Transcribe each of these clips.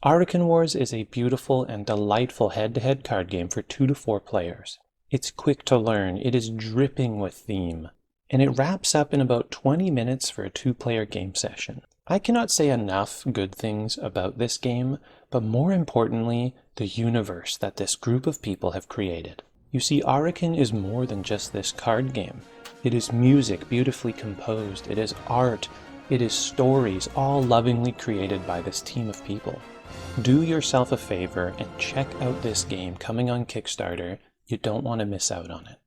Arakhan Wars is a beautiful and delightful head-to-head card game for 2 to 4 players. It's quick to learn, it is dripping with theme, and it wraps up in about 20 minutes for a 2-player game session. I cannot say enough good things about this game, but more importantly, the universe that this group of people have created. You see, Arackhan is more than just this card game. It is music beautifully composed, it is art, it is stories, all lovingly created by this team of people. Do yourself a favor and check out this game coming on Kickstarter. You don't want to miss out on it.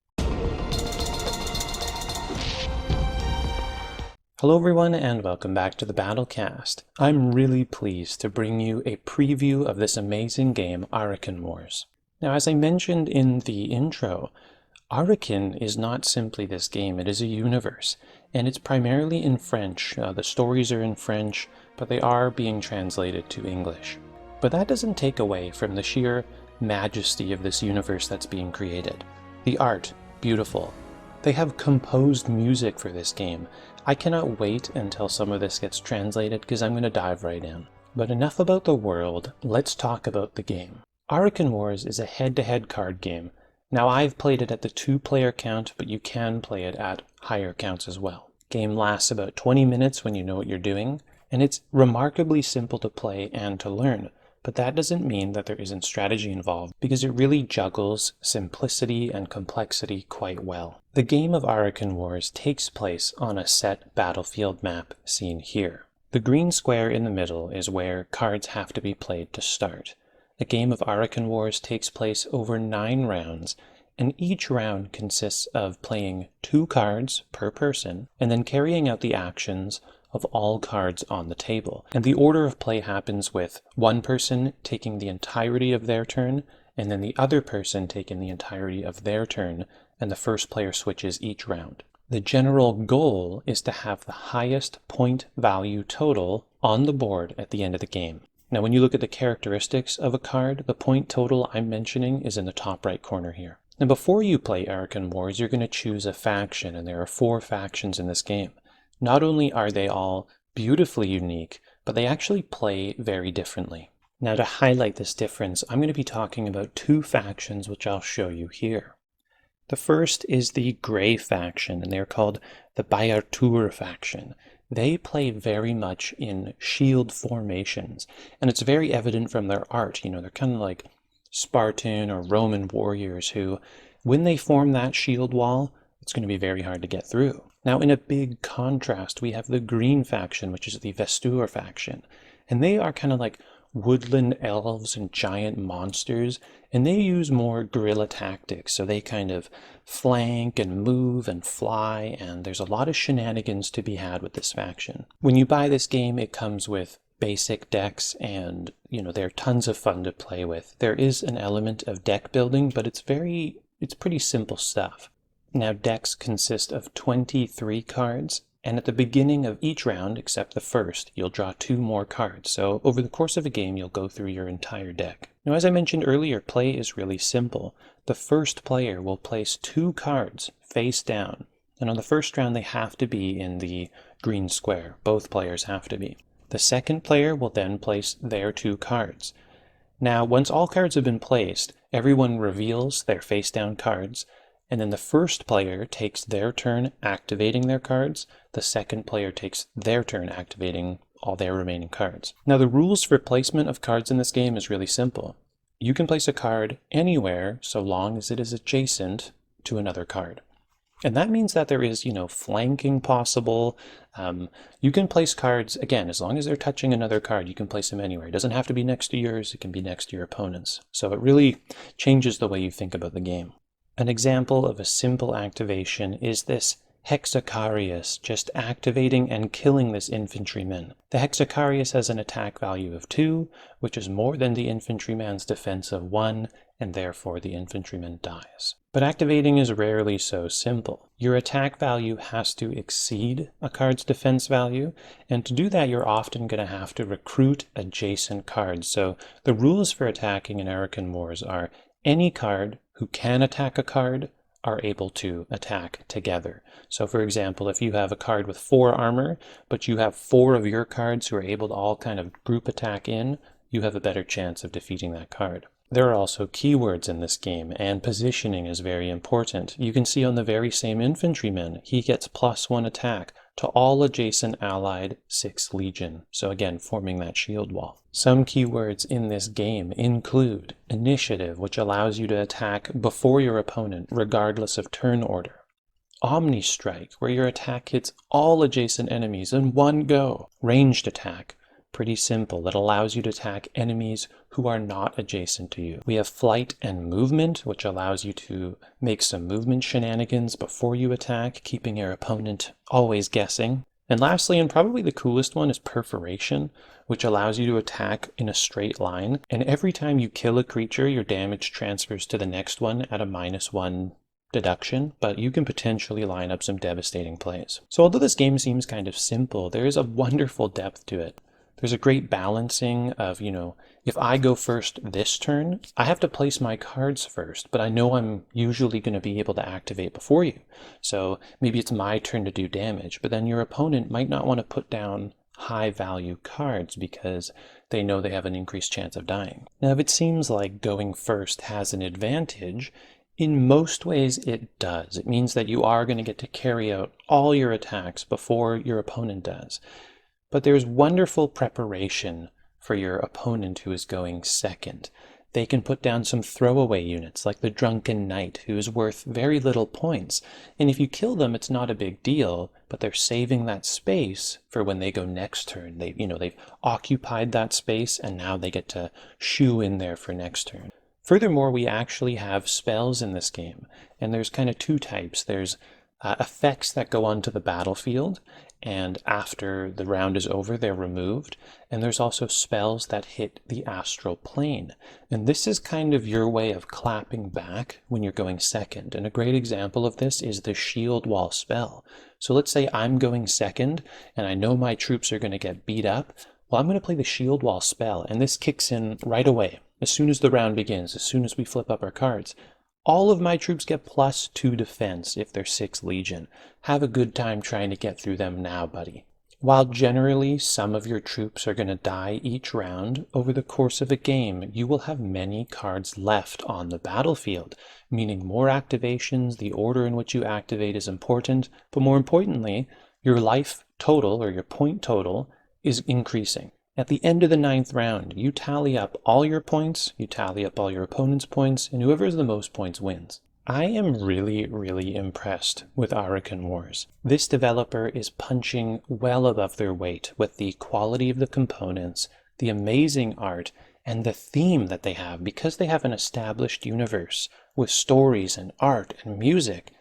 Hello everyone and welcome back to the Battlecast. I'm really pleased to bring you a preview of this amazing game, Arakhan Wars. Now, as I mentioned in the intro, Arackhan is not simply this game, it is a universe, and it's primarily in French. The stories are in French, but they are being translated to English. But that doesn't take away from the sheer majesty of this universe that's being created. The art, beautiful. They have composed music for this game. I cannot wait until some of this gets translated because I'm going to dive right in. But enough about the world, let's talk about the game. Arakhan Wars is a head-to-head card game. Now, I've played it at the 2-player count, but you can play it at higher counts as well. Game lasts about 20 minutes when you know what you're doing, and it's remarkably simple to play and to learn. But that doesn't mean that there isn't strategy involved, because it really juggles simplicity and complexity quite well. The game of Arakhan Wars takes place on a set battlefield map seen here. The green square in the middle is where cards have to be played to start. The game of Arakhan Wars takes place over 9 rounds, and each round consists of playing 2 cards per person, and then carrying out the actions of all cards on the table. And the order of play happens with one person taking the entirety of their turn, and then the other person taking the entirety of their turn, and the first player switches each round. The general goal is to have the highest point value total on the board at the end of the game. Now, when you look at the characteristics of a card, the point total I'm mentioning is in the top right corner here. Now, before you play Arakhan Wars, you're going to choose a faction, and there are 4 factions in this game. Not only are they all beautifully unique, but they actually play very differently. Now, to highlight this difference, I'm going to be talking about 2 factions which I'll show you here. The first is the Grey faction, and they're called the Bayartur faction. They play very much in shield formations, and it's very evident from their art. You know, they're kind of like Spartan or Roman warriors who, when they form that shield wall, it's going to be very hard to get through. Now, in a big contrast, we have the Green faction, which is the Vestur faction, and they are kind of like woodland elves and giant monsters, and they use more guerrilla tactics, so they kind of flank and move and fly, and there's a lot of shenanigans to be had with this faction. When you buy this game, it comes with basic decks, and they're tons of fun to play with. There is an element of deck building, but it's pretty simple stuff. Now, decks consist of 23 cards, and at the beginning of each round, except the first, you'll draw 2 more cards. So over the course of a game, you'll go through your entire deck. Now, as I mentioned earlier, play is really simple. The first player will place 2 cards face down, and on the first round, they have to be in the green square. Both players have to be. The second player will then place their 2 cards. Now, once all cards have been placed, everyone reveals their face down cards, and then the first player takes their turn activating their cards. The second player takes their turn activating all their remaining cards. Now, the rules for placement of cards in this game is really simple. You can place a card anywhere so long as it is adjacent to another card. And that means that there is, flanking possible. You can place cards, again, as long as they're touching another card, you can place them anywhere. It doesn't have to be next to yours, it can be next to your opponent's. So it really changes the way you think about the game. An example of a simple activation is this Hexacarius just activating and killing this infantryman. The Hexacarius has an attack value of 2, which is more than the infantryman's defense of 1, and therefore the infantryman dies. But activating is rarely so simple. Your attack value has to exceed a card's defense value, and to do that you're often going to have to recruit adjacent cards. So the rules for attacking in Arakhan Wars are any card who can attack a card are able to attack together. So for example, if you have a card with 4 armor, but you have 4 of your cards who are able to all kind of group attack in, you have a better chance of defeating that card. There are also keywords in this game, and positioning is very important. You can see on the very same infantryman, he gets +1 attack to all adjacent allied 6th Legion, so again, forming that shield wall. Some keywords in this game include initiative, which allows you to attack before your opponent, regardless of turn order. Omni Strike, where your attack hits all adjacent enemies in one go. Ranged attack, pretty simple, that allows you to attack enemies who are not adjacent to you. We have Flight and Movement, which allows you to make some movement shenanigans before you attack, keeping your opponent always guessing. And lastly, and probably the coolest one, is Perforation, which allows you to attack in a straight line. And every time you kill a creature, your damage transfers to the next one at a -1 deduction, but you can potentially line up some devastating plays. So although this game seems kind of simple, there is a wonderful depth to it. There's a great balancing of, if I go first this turn, I have to place my cards first, but I know I'm usually going to be able to activate before you. So maybe it's my turn to do damage, but then your opponent might not want to put down high value cards because they know they have an increased chance of dying. Now, if it seems like going first has an advantage, in most ways it does. It means that you are going to get to carry out all your attacks before your opponent does. But there's wonderful preparation for your opponent who is going second. They can put down some throwaway units like the Drunken Knight, who is worth very little points. And if you kill them, it's not a big deal, but they're saving that space for when they go next turn. They've occupied that space, and now they get to shoo in there for next turn. Furthermore, we actually have spells in this game, and there's kind of two types. There's effects that go onto the battlefield, and after the round is over, they're removed. And there's also spells that hit the astral plane. And this is kind of your way of clapping back when you're going second. And a great example of this is the shield wall spell. So let's say I'm going second, and I know my troops are going to get beat up. Well, I'm going to play the shield wall spell, and this kicks in right away, as soon as the round begins, as soon as we flip up our cards. All of my troops get +2 defense if they're 6th Legion. Have a good time trying to get through them now, buddy. While generally some of your troops are going to die each round, over the course of a game, you will have many cards left on the battlefield, meaning more activations. The order in which you activate is important, but more importantly, your life total, or your point total, is increasing. At the end of the 9th round, you tally up all your points, you tally up all your opponent's points, and whoever has the most points wins. I am really, really impressed with Arakhan Wars. This developer is punching well above their weight with the quality of the components, the amazing art, and the theme that they have. Because they have an established universe with stories and art and music,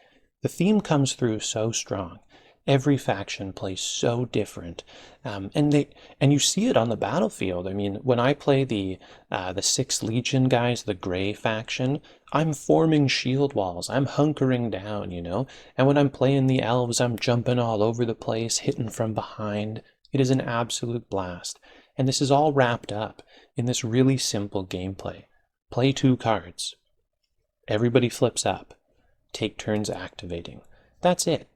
the theme comes through so strong. Every faction plays so different, and you see it on the battlefield. I mean, when I play the 6th Legion guys, the Grey faction, I'm forming shield walls. I'm hunkering down, And when I'm playing the Elves, I'm jumping all over the place, hitting from behind. It is an absolute blast, and this is all wrapped up in this really simple gameplay. Play 2 cards. Everybody flips up. Take turns activating. That's it,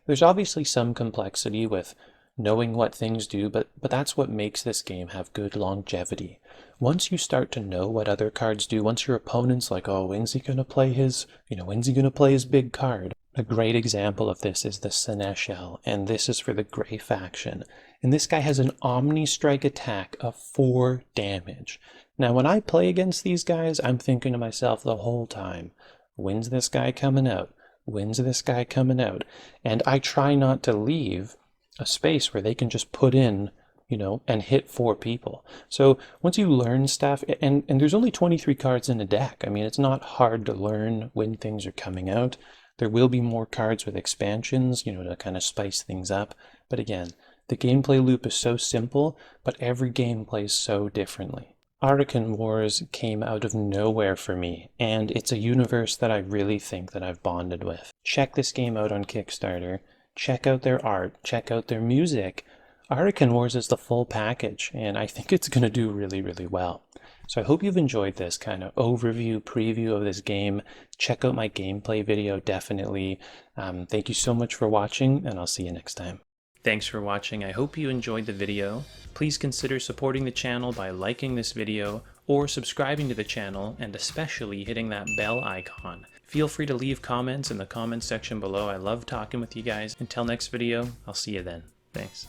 There's obviously some complexity with knowing what things do, but that's what makes this game have good longevity. Once you start to know what other cards do, once your opponent's like, oh, when's he going to play his big card? A great example of this is the Seneschal, and this is for the Grey faction. And this guy has an Omni Strike attack of 4 damage. Now, when I play against these guys, I'm thinking to myself the whole time, when's this guy coming out? When's this guy coming out? And I try not to leave a space where they can just put in, and hit 4 people. So once you learn stuff, and there's only 23 cards in a deck. I mean, it's not hard to learn when things are coming out. There will be more cards with expansions, to kind of spice things up. But again, the gameplay loop is so simple, but every game plays so differently. Arakhan Wars came out of nowhere for me, and it's a universe that I really think that I've bonded with. Check this game out on Kickstarter, check out their art, check out their music. Arakhan Wars is the full package, and I think it's going to do really, really well. So I hope you've enjoyed this kind of overview, preview of this game. Check out my gameplay video, definitely. Thank you so much for watching, and I'll see you next time. Thanks for watching. I hope you enjoyed the video. Please consider supporting the channel by liking this video or subscribing to the channel, and especially hitting that bell icon. Feel free to leave comments in the comments section below. I love talking with you guys. Until next video, I'll see you then. Thanks.